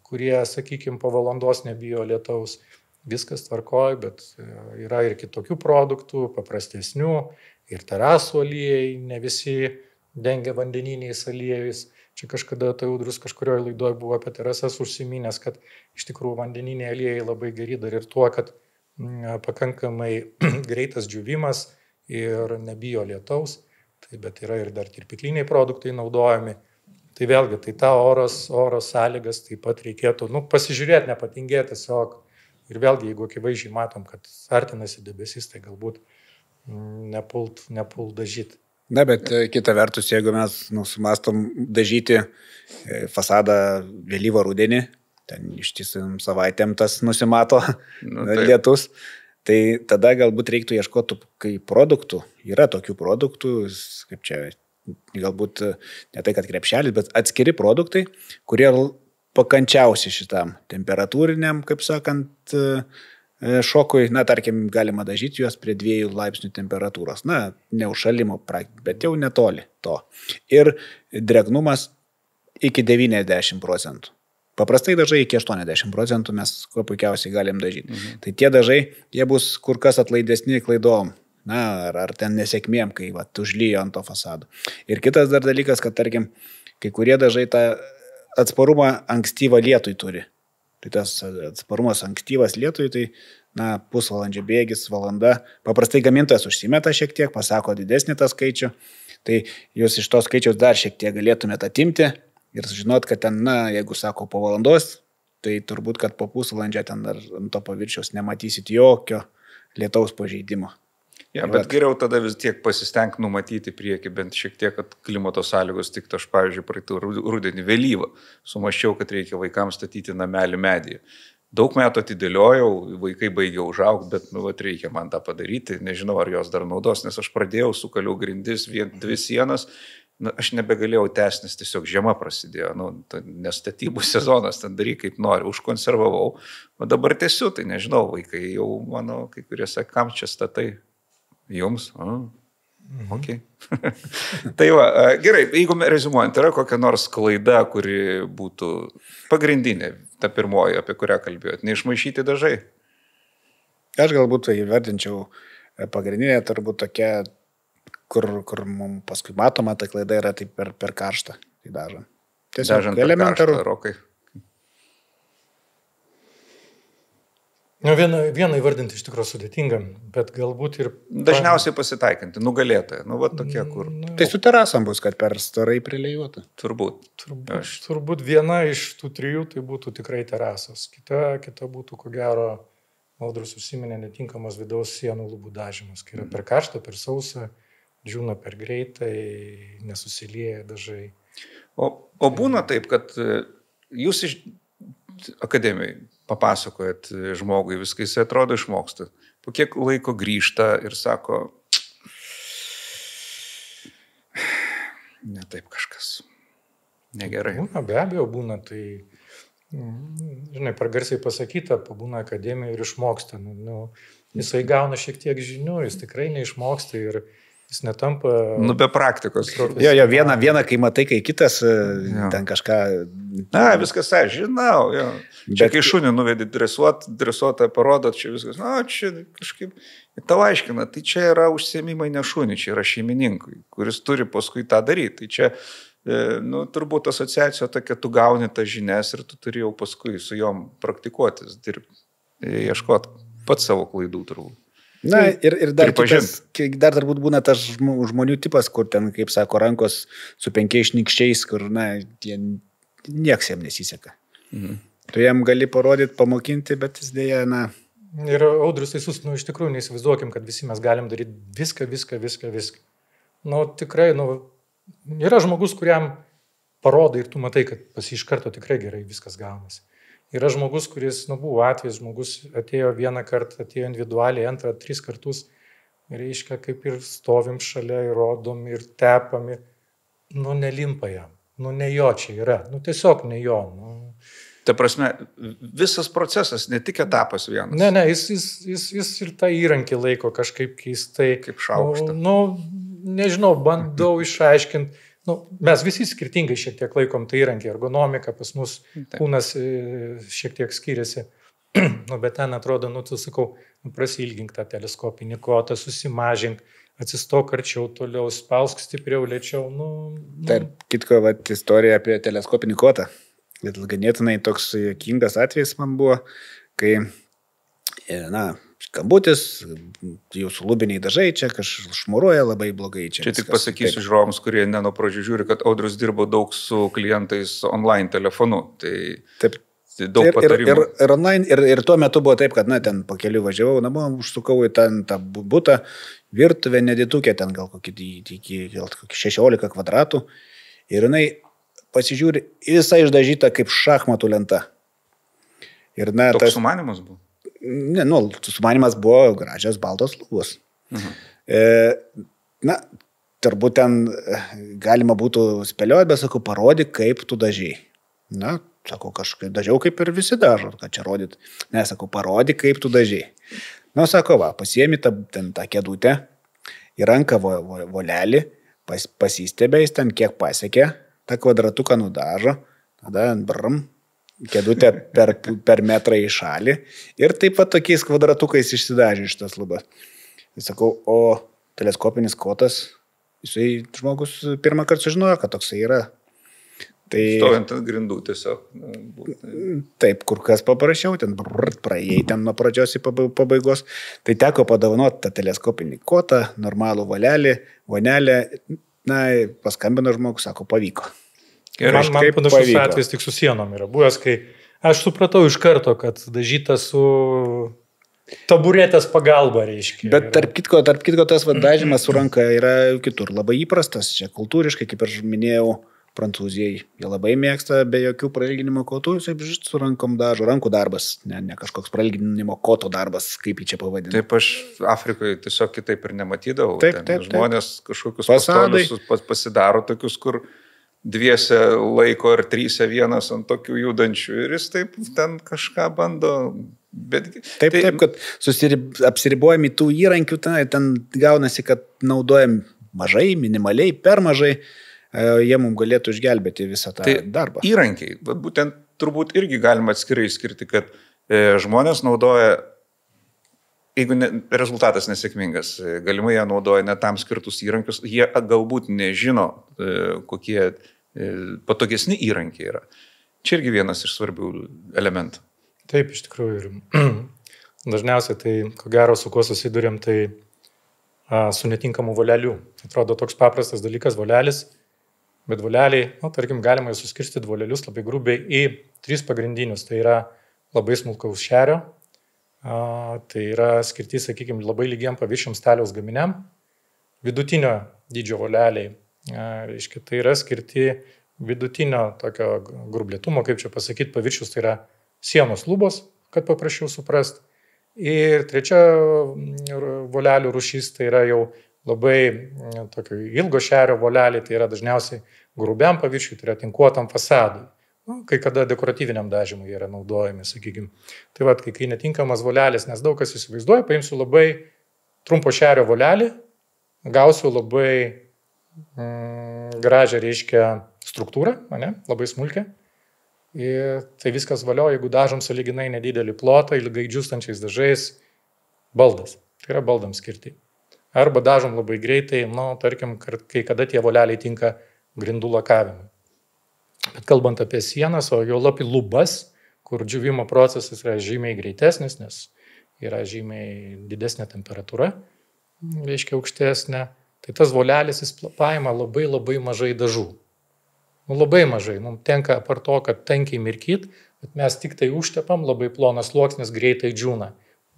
kurie, sakykime, po valandos nebijo lietaus. Viskas tvarkoja, bet yra ir kitokių produktų, paprastesnių, ir terasų aliejai, ne visi dengia vandeniniais aliejais. Čia kažkada tai Audrius kažkurioje laidoje buvo apie terasas užsiminęs, kad iš tikrųjų vandeniniai aliejai labai geri dar ir tuo, kad pakankamai greitas džiūvimas ir nebijo lietaus, bet yra ir dar tirpikliniai produktai naudojami. Tai vėlgi, tai ta oro sąlygas taip pat reikėtų pasižiūrėti, nepatingėti tiesiog. Ir vėlgi, jeigu akivaizdžiai matom, kad artinasi debesis, tai galbūt nepult dažyti. Na, bet kita vertus, jeigu mes sumastom dažyti fasadą vėlyvą rudenį, ten ištisim savaitėm tas nusimato lietus, tai tada galbūt reiktų ieškoti kaip produktų. Yra tokių produktų, kaip čia, galbūt ne tai, kad krepšelis, bet atskiri produktai, kurie pakančiausi šitam temperatūriniam, kaip sakant, šokui, tarkim, galima dažyti juos prie 2 laipsnių temperatūros. Ne užšalimo, bet jau netoli to. Ir drėgnumas iki 90%. Paprastai dažai iki 80% mes kuo puikiausiai galim dažyti. Tai tie dažai, jie bus kur kas atlaidesni klaidom. Ar ten nesėkmėm, kai užlyjo ant to fasado. Ir kitas dar dalykas, kad, tarkim, kai kurie dažai tą atsparumą ankstyvą lietui turi. Tai tas atsparumas ankstyvas lietui, tai pusvalandžio bėgis, valanda. Paprastai gamintojas užsimeta šiek tiek, pasako didesnį tą skaičių. Tai jūs iš to skaičiaus dar šiek tiek galėtumėte atimti ir žinot, kad ten, jeigu sako po valandos, tai turbūt, kad po pusvalandžio ten dar ant to paviršiaus nematysit jokio lietaus pažeidimo. Ja, bet geriau tada vis tiek pasistengti numatyti priekį, bent šiek tiek, kad klimato sąlygos tiktų. Aš, pavyzdžiui, praeitų rudenį vėlyvą sumaščiau, kad reikia vaikams statyti namelį medyje. Daug metų atidėliojau, vaikai baigė užaugti, bet reikia man tą padaryti. Nežinau, ar jos dar naudos, nes aš pradėjau, sukaliau grindis, 2 sienas. Aš nebegalėjau tęsti, nes tiesiog žiema prasidėjo. Nestatybų sezonas, ten daryk kaip nori, užkonservavau. O dabar tiesiu, tai nežinau, vaikai jau, mano, kai kurie sako, kam čia statai? Jums? Okay. Tai va, gerai, jeigu reziumuojant, yra kokia nors klaida, kuri būtų pagrindinė, ta pirmoji, apie kurią kalbėjot, neišmaišyti dažai? Aš galbūt įvardinčiau pagrindinė, turbūt tokia, kur mums paskui matoma, ta klaida yra taip per karštą. Tai dažant. Tiesiog elementaru. Vieną įvardinti iš tikrųjų sudėtinga, bet galbūt ir... Dažniausiai pasitaikanti, nugalėtoja. Tokie, kur... Tai su terasam bus, kad per storai prileijuota. Turbūt viena iš tų 3 tai būtų tikrai terasos. Kita būtų, ko gero, Audrius užsiminė, netinkamas vidaus sienų lubų dažymas. Kai yra per karštą, per sausą, džiūna per greitai, nesusilieja dažai. O būna taip, kad jūs iš akademijai papasakojat žmogui, viskai jis atrodo išmoksta. Po kiek laiko grįžta ir sako, ne taip kažkas, negerai. Be abejo būna, tai, žinai, per garsiai pasakyta, pabūna akademijoje ir išmoksta. Jisai gauna šiek tiek žinių, jis tikrai neišmoksta ir jis netampa... be praktikos. Jo, vieną, kai matai, kai kitas ten kažką... Viskas, aš žinau, jo. Čia kai šunį nuvedi dresuotą parodot, čia viskas, čia kažkaip... Tau aiškina, tai čia yra užsiėmimai ne šunį, čia yra šeimininkui, kuris turi paskui tą daryti. Tai čia, turbūt asociacija tokia, tu gauni tas žinias ir tu turi jau paskui su jom praktikuotis, dirbti, ieškoti pats savo klaidų turbūt. Na ir dar pripažint. Dar turbūt būna tas žmonių tipas, kur ten, kaip sako, rankos su 5 šnikščiais, kur, nieks jam nesiseka. Tu jam gali parodyti, pamokinti, bet jis dėja, Ir Audrius teisus, iš tikrųjų neįsivaizduokim, kad visi mes galim daryti viską. Tikrai, yra žmogus, kuriam parodai ir tu matai, kad pas jį iš karto tikrai gerai viskas gaunasi. Yra žmogus, kuris, buvo atvejis, žmogus atėjo vieną kartą, atėjo individualiai, 2, 3 kartus, reiškia, kaip ir stovim šalia, ir rodom, ir tepam, nelimpa jam, ne jo čia yra, tiesiog ne jo. Ta prasme, visas procesas, ne tik etapas vienas. Ne, jis ir tą įrankį laiko kažkaip keistai. Kaip šaukštą. Nežinau, bandau išaiškinti. Mes visi skirtingai šiek tiek laikom tą įrankį, ergonomika, pas mus kūnas šiek tiek skiriasi, bet ten atrodo, tu sakau, prasilgink tą teleskopinį kotą, susimažink, atsistok arčiau toliau, spausk stipriau, lėčiau. Tarp kitko, istorija apie teleskopinį kotą. Ganėtinai toks juokingas atvejis man buvo, kai, skambutis, jūsų lubiniai dažai čia kažkas šmuruoja labai blogai. Čia tik pasakysiu žiūrovams, kurie ne nuo pradžių žiūri, kad Audrius dirbo daug su klientais online telefonu. Tai daug patarimų. Ir online, ir tuo metu buvo taip, kad, ten pakeliu važiavau namo, užsukau į tą butą, virtuvę neditukė, ten gal kokį 16 kvadratų. Ir jinai pasižiūri, visai išdažyta kaip šachmatų lenta. Ir, toks sumanimas buvo? Ne, sumanimas buvo gražios baltos lubos. Turbūt ten galima būtų spėlioti, bet sakau, parodyk, kaip tu dažiai. Sakau, kažkaip dažiau, kaip ir visi dažo, kad čia rodyt. Ne, sakau, parodyk, kaip tu dažiai. Sako, pasiemi tą kėdutę, į ranką volelį, pasistebė, jis ten kiek pasiekė, tą kvadratuką nudažo, tada kėdutę per metrą į šalį ir taip pat tokiais kvadratukais išsidažė šitas lubas. Sakau, o teleskopinis kotas, jisai žmogus pirmą kartą sužinojo, kad toksai yra. Stovint ant grindų tiesiog. Taip, kur kas paprašiau, ten praėjai ten nuo pradžios į pabaigos. Tai teko padovanoti tą teleskopinį kotą, normalų vonelę, paskambino žmogus, sako, pavyko. Man panašus atvejis tik su sienom yra buvęs, kai aš supratau iš karto, kad dažyta su taburetės pagalba, reiškia. Bet tarp kitko tas dažymas su ranka yra kitur labai įprastas, čia kultūriškai, kaip ir minėjau, Prancūzijai. Jie labai mėgsta be jokių prailginimo kotų, su rankom dažo, rankų darbas, ne kažkoks prailginimo koto darbas, kaip jį čia pavadinti. Taip, aš Afrikoje tiesiog kitaip ir nematydavau. Taip. Žmonės kažkokius pastolius pasidaro tokius, kur dviese laiko ir 3 vienas ant tokių judančių ir jis taip ten kažką bando. Taip, kad apsiribojami tų įrankių, ten gaunasi, kad naudojam mažai, minimaliai, per mažai, jie mums galėtų išgelbėti visą tą darbą. Įrankiai, būtent turbūt irgi galima atskirai skirti, kad žmonės naudoja, jeigu rezultatas nesėkmingas, galimai jie naudoja ne tam skirtus įrankius, jie galbūt nežino, kokie patogesni įrankiai yra. Čia irgi vienas iš svarbių elementų. Taip, iš tikrųjų. Ir dažniausiai tai, ko gero, su kuo susidurėm, tai su netinkamu voleliu. Atrodo toks paprastas dalykas volelis, bet voleliai, tarkim, galima jau suskirstyti volelius labai grubiai į 3 pagrindinius. Tai yra labai smulkaus šerio, tai yra skirti, sakykime, labai lygiam paviršiam staliaus gaminiam, vidutinio dydžio voleliai. Reiškia, tai yra skirti vidutinio tokio grublėtumo, kaip čia pasakyti, paviršius, tai yra sienos lubos, kad paprasčiau suprast. Ir trečia volelių rūšis, tai yra jau labai tokio ilgo šerio voleliai, tai yra dažniausiai grubiam paviršiui, tai yra tinkuotam fasadui. Kai kada dekoratyviniam dažymui yra naudojami, sakykime. Tai kai netinkamas volelis, nes daug kas įsivaizduoja, paimsiu labai trumpo šerio volelį, gausiu labai gražią, reiškia, struktūrą, labai smulkę. Ir tai viskas valio, jeigu dažom sąlyginai nedidelį plotą, ilgai džiūstančiais dažais, baldas. Tai yra baldams skirti. Arba dažom labai greitai, tarkim, kai kada tie voleliai tinka grindų lakavimui. Bet kalbant apie sienas, o jau lapi lubas, kur džiūvimo procesas yra žymiai greitesnis, nes yra žymiai didesnė temperatūra, reiškia aukštesnė, tai tas volelis jis paima labai labai mažai dažų. Nu, labai mažai. Mums tenka apart to, kad tankiai mirkyt, bet mes tik tai užtepam, labai plonas sluoksnis greitai džiūna.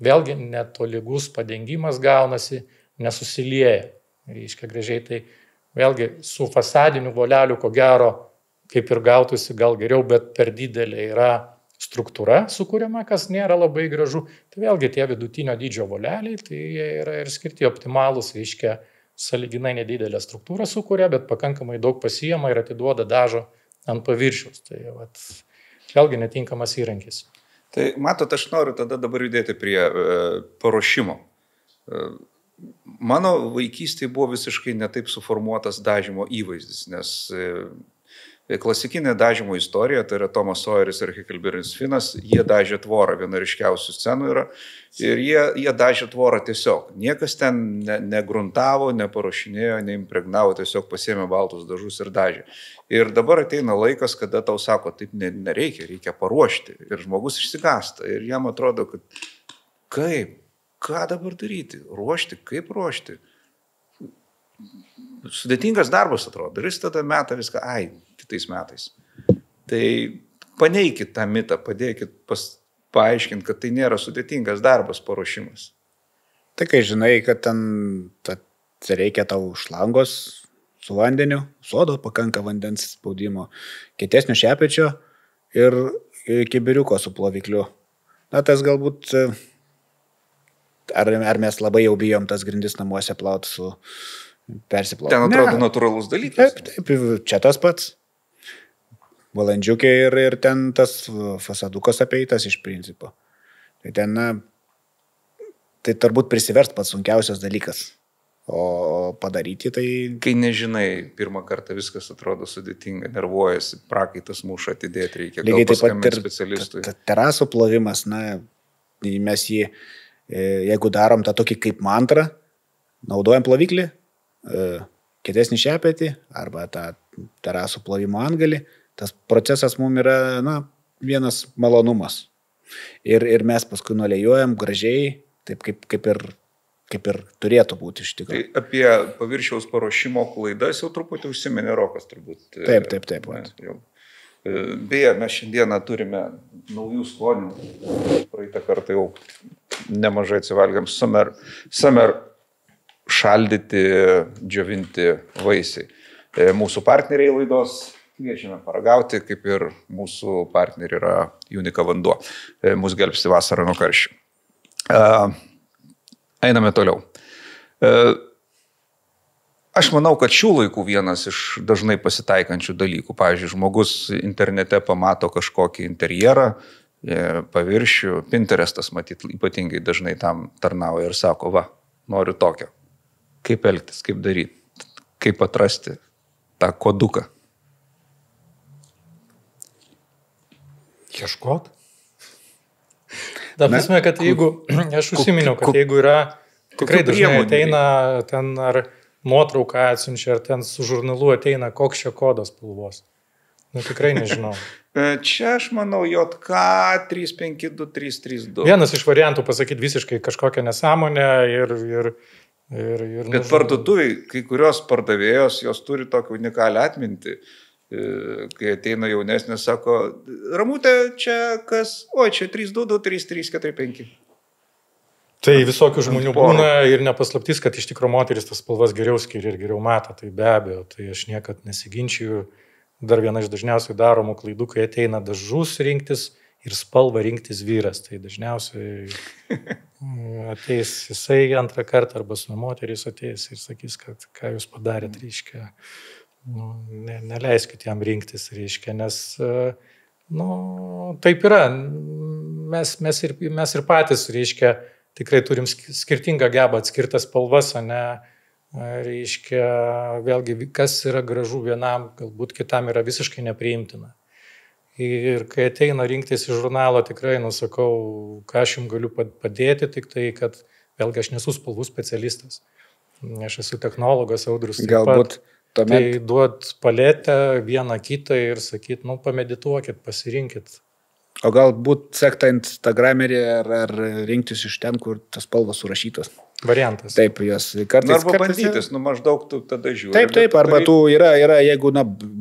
Vėlgi netolygus padengimas gaunasi, nesusilieja. Reiškia gražiai, tai vėlgi su fasadiniu voleliu, ko gero, kaip ir gautųsi gal geriau, bet per didelė yra struktūra sukūriama, kas nėra labai gražu. Tai vėlgi tie vidutinio dydžio voleliai, tai jie yra ir skirti optimalus, reiškia, sąlyginai nedidelę struktūrą sukuria, bet pakankamai daug pasijama ir atiduoda dažo ant paviršiaus. Tai vat, vėlgi netinkamas įrankis. Tai matot, aš noriu tada dabar judėti prie paruošimo. Mano vaikystėje buvo visiškai netaip suformuotas dažymo įvaizdis, nes klasikinė dažymo istorija, tai yra Tomas Sojeris ir Hekelberis Finas, jie dažė tvorą, viena ryškiausių scenų yra, ir jie dažė tvorą tiesiog. Niekas ten negruntavo, neparuošinėjo, neimpregnavo, tiesiog pasiėmė baltus dažus ir dažė. Ir dabar ateina laikas, kada tau sako, taip nereikia, reikia paruošti. Ir žmogus išsigąsta. Ir jam atrodo, kad ką dabar daryti? Ruošti, kaip ruošti? Sudėtingas darbas atrodo. Ir jis tada meta viską, kitais metais. Tai paneikit tą mitą, padėkit paaiškinti, kad tai nėra sudėtingas darbas paruošimas. Tai kai žinai, kad ten reikia tau šlangos su vandeniu, sodo pakanka vandens spaudimo, kietesnio šepečio ir kibiriuko su plovikliu. Na, tas galbūt, ar mes labai jau bijom tas grindis namuose plauti su persiplauti. Ten atrodo natūralus dalykas. Taip, čia tas pats. Valandžiukė ir ten tas fasadukas apeitas iš principo. Tai ten, tai turbūt prisiverst pats sunkiausias dalykas. O padaryti tai... Kai nežinai, pirmą kartą viskas atrodo sudėtinga, nervuojasi, prakaitas muša atidėti reikia. Lygiai taip pat ir specialistui. Terasų plovimas, mes jį, jeigu darom tą tokį kaip mantrą, naudojam ploviklį, kietesnį šepetį arba tą terasų plovimo antgalį, tas procesas mums yra vienas malonumas. Ir mes paskui nulėjuojam gražiai, taip kaip ir turėtų būti iš tikrųjų. Tai apie paviršiaus paruošimo klaidas jau truputį užsiminė Rokas turbūt. Taip. Beje, mes šiandieną turime naujų skonių. Praeitą kartą jau nemažai atsivalgiam summer šaldyti, džiovinti vaisiai. Mūsų partneriai laidos kviečiame paragauti, kaip ir mūsų partneriai yra Unica vanduo. Mūsų gelbsti vasarą nuo karščių. Einame toliau. Aš manau, kad šių laikų vienas iš dažnai pasitaikančių dalykų, pavyzdžiui, žmogus internete pamato kažkokį interjerą, paviršių, Pinterestas matyt ypatingai dažnai tam tarnauja ir sako, noriu tokio. Kaip elgtis, kaip daryti, kaip atrasti tą koduką. Ieškot. Prasme, kad jeigu, aš užsiminiau, kad jeigu yra, tikrai dažnai ateina ten ar nuotrauką atsiunčia, ar ten su žurnalu ateina, koks čia kodas spalvos. Tikrai nežinau. Čia aš manau JK 352332. Vienas iš variantų pasakyti visiškai kažkokią nesąmonę ir bet parduotuviai, kai kurios pardavėjos, jos turi tokią unikalią atmintį. Kai ateina jaunesnė, sako, Ramutė, čia kas? Čia 322, 3345. Tai visokių žmonių būna ir nepaslaptis, kad iš tikrųjų moteris tas spalvas geriau skiria ir geriau mato, tai be abejo, tai aš niekad nesiginčiju. Dar viena iš dažniausiai daromų klaidų, kai ateina dažus rinktis ir spalvą rinktis vyras, tai dažniausiai ateis jisai antrą kartą arba su moteris ateis ir sakys, kad ką jūs padarėt, reiškia. Neleiskit jam rinktis, reiškia, nes taip yra, mes ir patys, reiškia, tikrai turim skirtingą gebą atskirtas spalvas, reiškia, vėlgi, kas yra gražu vienam, galbūt kitam yra visiškai nepriimtina. Ir kai ateina rinktis į žurnalą, tikrai nusakau, ką aš jums galiu padėti, tik tai, kad vėlgi aš nesu spalvų specialistas. Aš esu technologas, Audrius. Galbūt tai duot paletę vieną kitą ir sakyt, pamedituokit, pasirinkit. O galbūt sekti Instagramerį ar rinktis iš ten, kur tas spalvos surašytos. Variantas. Taip, jos kartais. Arba bandytis, maždaug tu tada žiūri. Taip, arba tu yra, jeigu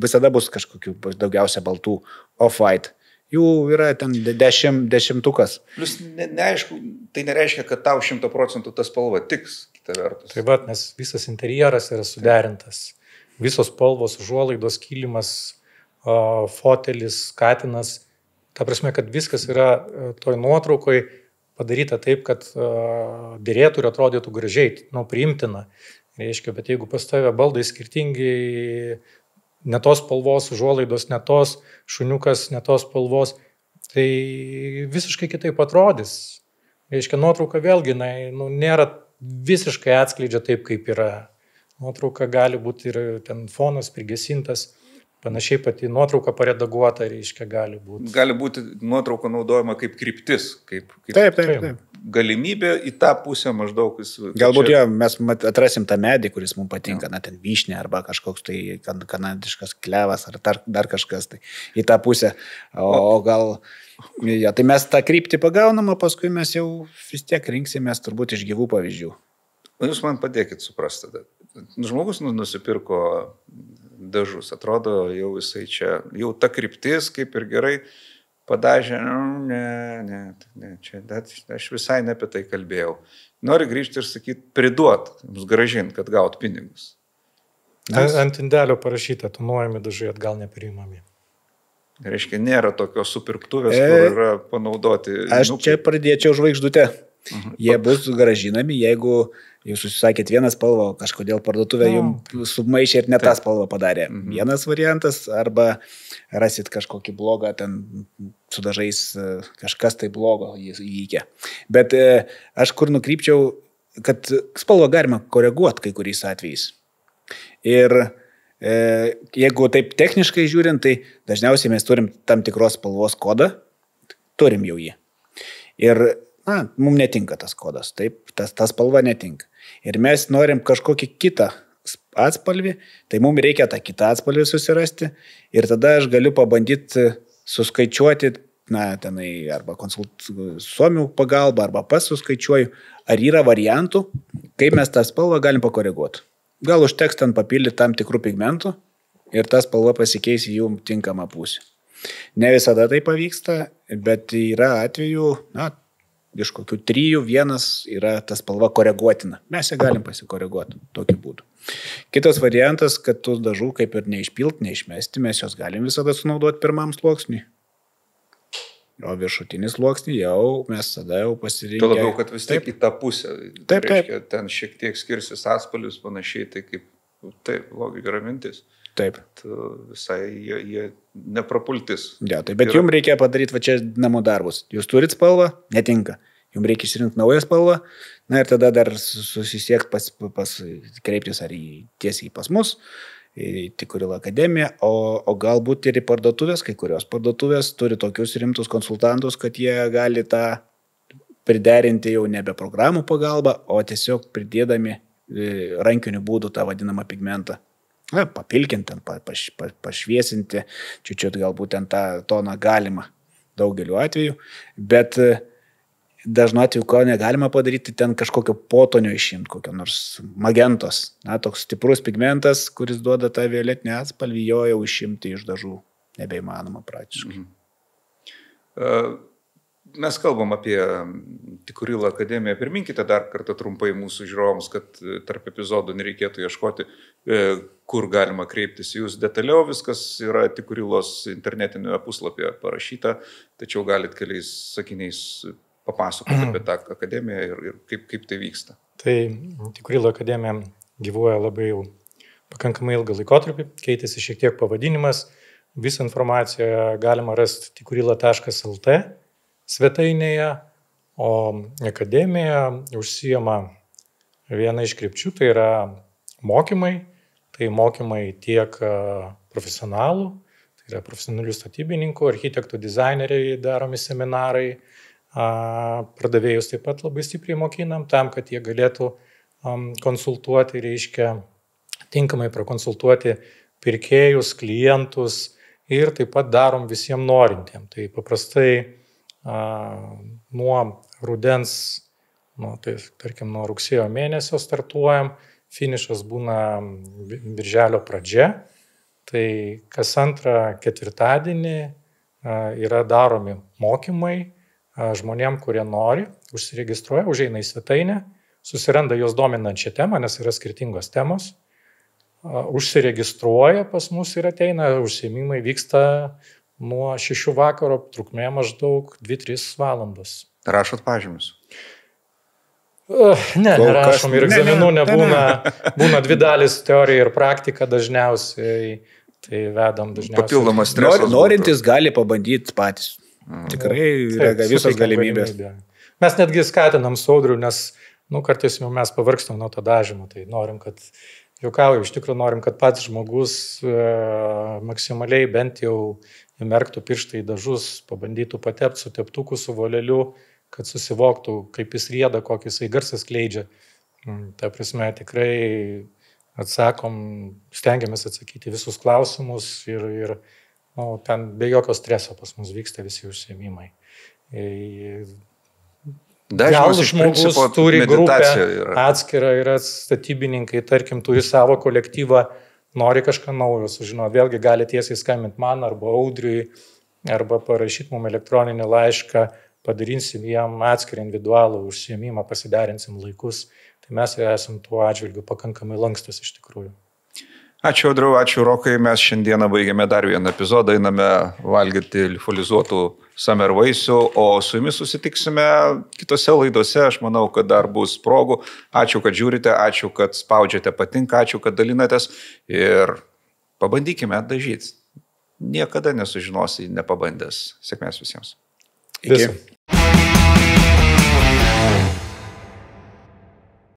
visada bus kažkokių daugiausia baltų off-white. Jų yra ten dešimtukas. Plus, neaišku, tai nereiškia, kad tau 100% tas spalva tiks, kita vertus. Taip pat, nes visas interjeras yra suderintas. Visos spalvos, užuolaidos, kilimas, fotelis, katinas. Ta prasme, kad viskas yra toj nuotraukoje padaryta taip, kad dėrėtų ir atrodytų gražiai, priimtina. Reiškia, bet jeigu pas tave baldai skirtingi, ne tos spalvos, užuolaidos ne tos, šuniukas ne tos spalvos, tai visiškai kitaip atrodys. Reiškia, nuotrauka vėlgi nėra visiškai atskleidžia taip, kaip yra. Nuotrauka gali būti ir ten fonas prigesintas. Panašiai pati nuotrauka paredaguota, reiškia, gali būti. Gali būti nuotrauka naudojama kaip kryptis, kaip taip. Galimybė į tą pusę maždaug. Galbūt mes atrasim tą medį, kuris mums patinka, ten vyšnė arba kažkoks tai kanadiškas klevas ar dar kažkas tai į tą pusę. O gal, tai mes tą kryptį pagaunam, o paskui mes jau vis tiek rinksimės turbūt iš gyvų pavyzdžių. Jūs man padėkit suprasti. Žmogus nusipirko dažus, atrodo, jau jisai čia, jau ta kryptis kaip ir gerai padažė, ne, čia aš visai ne apie tai kalbėjau. Nori grįžti ir sakyti, priduot, jums gražint, kad gaut pinigus. Ant indelio parašyta, tonuojami dažai atgal nepriimami. Reiškia, nėra tokios supirktuvės, kur yra panaudoti. Aš čia pradėčiau žvaigždutę. Jie bus gražinami, jeigu jūs susisakėt vieną spalvą, kažkodėl parduotuvė jums sumaišė ir ne tą spalvą padarė. Vienas variantas, arba rasit kažkokį blogą, ten su dažais kažkas tai blogo įvykę. Bet aš kur nukrypčiau, kad spalvą galima koreguoti kai kuriais atvejais. Ir jeigu taip techniškai žiūrint, tai dažniausiai mes turim tam tikros spalvos kodą, turim jau jį. Ir mums netinka tas kodas, taip, ta spalva netinka. Ir mes norim kažkokį kitą atspalvį, tai mums reikia tą kitą atspalvį susirasti ir tada aš galiu pabandyti suskaičiuoti, tenai arba suomių pagalba, arba pas suskaičiuoju, ar yra variantų, kaip mes tą spalvą galim pakoreguoti. Gal užteks ten papildyti tam tikrų pigmentų ir ta spalva pasikeis į jų tinkamą pusę. Ne visada tai pavyksta, bet yra atvejų, iš kokių 3, vienas yra ta spalva koreguotina. Mes ją galim pasikoreguoti tokiu būdu. Kitas variantas, kad tų dažų kaip ir neišpilt, neišmesti, mes jos galim visada sunaudoti pirmam sluoksniui. O viršutinį sluoksnį mes tada pasirinkę. Tuo labiau, kad vis tiek į tą pusę. Taip. Ten šiek tiek skirsis atspalvius panašiai, tai kaip, taip, logika yra mintis. Taip. Visai jie neprapultis. Bet jums reikia padaryti čia namų darbus. Jūs turit spalvą, netinka. Jums reikia išsirinkti naują spalvą, ir tada dar susisiekti kreiptis ar tiesiai pas mus, į Tikurilos akademiją, o galbūt ir į parduotuvės, kai kurios parduotuvės turi tokius rimtus konsultantus, kad jie gali tą priderinti jau nebe programų pagalba, o tiesiog pridėdami rankiniu būdu tą vadinamą pigmentą. Papilkinti, pašviesinti, čiut galbūt ten tą toną galima daugeliu atveju, bet dažnu atveju, ko negalima padaryti, ten kažkokio potonio išimti, kokio nors magentos. Toks stiprus pigmentas, kuris duoda tą violetinį atspalvį, jo jau išimti iš dažų nebeįmanoma praktiškai. Mes kalbam apie Tikurilos akademiją. Priminkite dar kartą trumpai mūsų žiūrovams, kad tarp epizodų nereikėtų ieškoti, kur galima kreiptis. Jūs detaliau viskas yra Tikurilos internetinėje puslapyje parašyta, tačiau galit keliais sakiniais papasakoti apie tą akademiją ir kaip tai vyksta. Tai Tikurilos akademija gyvuoja labai jau pakankamai ilgą laikotarpį, keitėsi šiek tiek pavadinimas. Visą informaciją galima rasti tikurilos.lt svetainėje, o akademija užsijama viena iš krypčių, tai yra mokymai. Tai mokymai tiek profesionalų, tai yra profesionalių statybininkų, architektų, dizaineriai, daromi seminarai, pardavėjus taip pat labai stipriai mokinam tam, kad jie galėtų konsultuoti, reiškia tinkamai prakonsultuoti pirkėjus, klientus ir taip pat darom visiems norintiem. Tai paprastai nuo rudens, tai, tarkim, nuo rugsėjo mėnesio startuojam, finišas būna birželio pradžia, tai kas antrą ketvirtadienį yra daromi mokymai žmonėm, kurie nori, užsiregistruoja, užeina į svetainę, susiranda jos dominančią temą, nes yra skirtingos temos, užsiregistruoja pas mus ir ateina, užsiėmimai vyksta nuo 6 vakaro, trukmė maždaug 2-3 valandos. Rašot pažymius? Nerašom ir egzaminų nebūna, būna 2 dalis teorija ir praktika dažniausiai, tai vedam dažniausiai. Papildomas stresas. Norintys gali pabandyti patys. Tikrai yra visos galimybės. Mes netgi skatinam su Audriu, nes kartais jau mes pavargstam nuo to dažymo, tai norim, kad, juokauju, iš tikrųjų norim, kad pats žmogus maksimaliai bent jau įmerktų pirštą į dažus, pabandytų patepti su teptuku, su voleliu, kad susivoktų, kaip jis rieda, kokį jisai garsą skleidžia. Ta prasme, tikrai stengiamės atsakyti visus klausimus ir ten be jokio streso pas mus vyksta visi užsiėmimai. Gal žmogus turi grupę atskirą, yra statybininkai, tarkim, turi savo kolektyvą, nori kažką naujo sužinoti. Vėlgi gali tiesiai skambinti man arba Audriui, arba parašyti mums elektroninį laišką, padarinsim jam atskirą individualų užsiėmimą, pasiderinsim laikus. Tai mes esam tuo atžvilgiu pakankamai lankstus iš tikrųjų. Ačiū, Audriau, ačiū, Rokai. Mes šiandieną baigėme dar vieną epizodą, einame valgyti lifolizuotų summer vaisių, o su jumis susitiksime kitose laidose. Aš manau, kad dar bus progų. Ačiū, kad žiūrite, ačiū, kad spaudžiate patinka, ačiū, kad dalinatės ir pabandykime dažyti. Niekada nesužinosi nepabandęs. Sėkmės visiems. Iki.